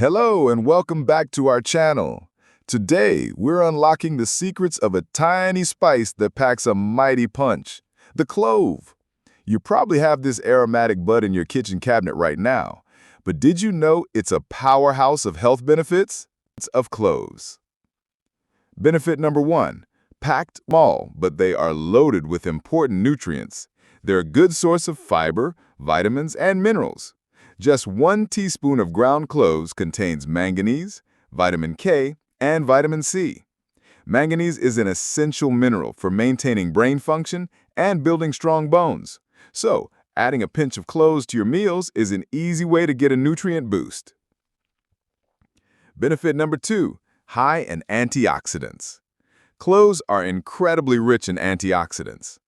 Hello and welcome back to our channel. Today, we're unlocking the secrets of a tiny spice that packs a mighty punch, the clove. You probably have this aromatic bud in your kitchen cabinet right now, but did you know it's a powerhouse of health benefits? Of cloves. Benefit number 1, packed small, but they are loaded with important nutrients. They're a good source of fiber, vitamins, and minerals. Just 1 teaspoon of ground cloves contains manganese, vitamin K, and vitamin C. Manganese is an essential mineral for maintaining brain function and building strong bones. So, adding a pinch of cloves to your meals is an easy way to get a nutrient boost. Benefit number 2, high in antioxidants. Cloves are incredibly rich in antioxidants.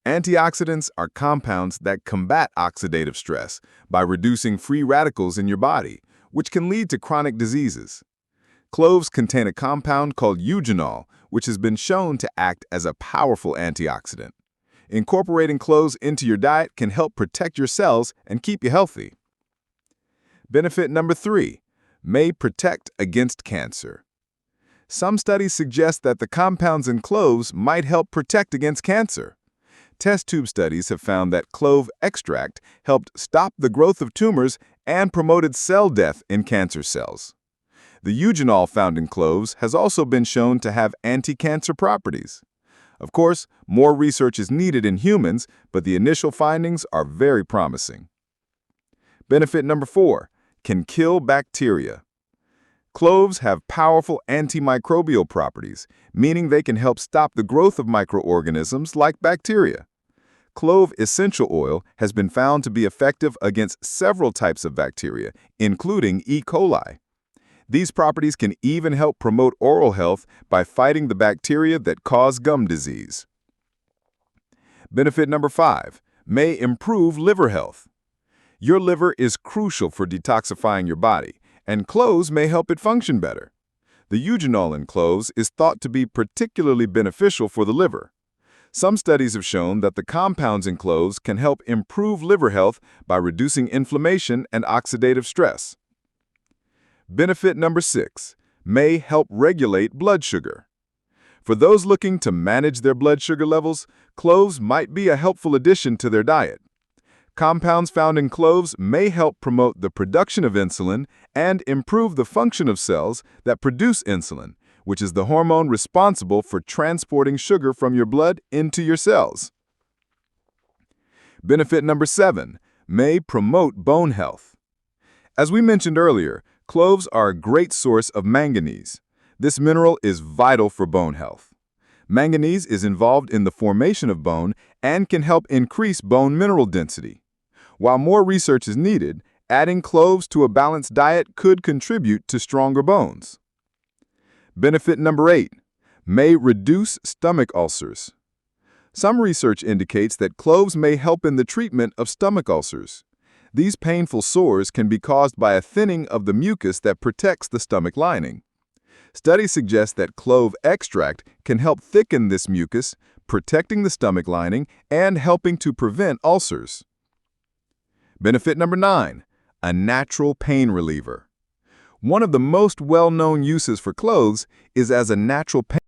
Antioxidants are compounds that combat oxidative stress by reducing free radicals in your body, which can lead to chronic diseases. Cloves contain a compound called eugenol, which has been shown to act as a powerful antioxidant. Incorporating cloves into your diet can help protect your cells and keep you healthy. Benefit number 3, may protect against cancer. Some studies suggest that the compounds in cloves might help protect against cancer. Test tube studies have found that clove extract helped stop the growth of tumors and promoted cell death in cancer cells. The eugenol found in cloves has also been shown to have anti-cancer properties. Of course, more research is needed in humans, but the initial findings are very promising. Benefit number 4, can kill bacteria. Cloves have powerful antimicrobial properties, meaning they can help stop the growth of microorganisms like bacteria. Clove essential oil has been found to be effective against several types of bacteria, including E. coli. These properties can even help promote oral health by fighting the bacteria that cause gum disease. Benefit number 5, may improve liver health. Your liver is crucial for detoxifying your body, and cloves may help it function better. The eugenol in cloves is thought to be particularly beneficial for the liver. Some studies have shown that the compounds in cloves can help improve liver health by reducing inflammation and oxidative stress. Benefit number 6, may help regulate blood sugar. For those looking to manage their blood sugar levels, cloves might be a helpful addition to their diet. Compounds found in cloves may help promote the production of insulin and improve the function of cells that produce insulin, which is the hormone responsible for transporting sugar from your blood into your cells. Benefit number 7, may promote bone health. As we mentioned earlier, cloves are a great source of manganese. This mineral is vital for bone health. Manganese is involved in the formation of bone and can help increase bone mineral density. While more research is needed, adding cloves to a balanced diet could contribute to stronger bones. Benefit number 8, may reduce stomach ulcers. Some research indicates that cloves may help in the treatment of stomach ulcers. These painful sores can be caused by a thinning of the mucus that protects the stomach lining. Studies suggest that clove extract can help thicken this mucus, protecting the stomach lining and helping to prevent ulcers. Benefit number 9, a natural pain reliever. One of the most well-known uses for cloves is as a natural pain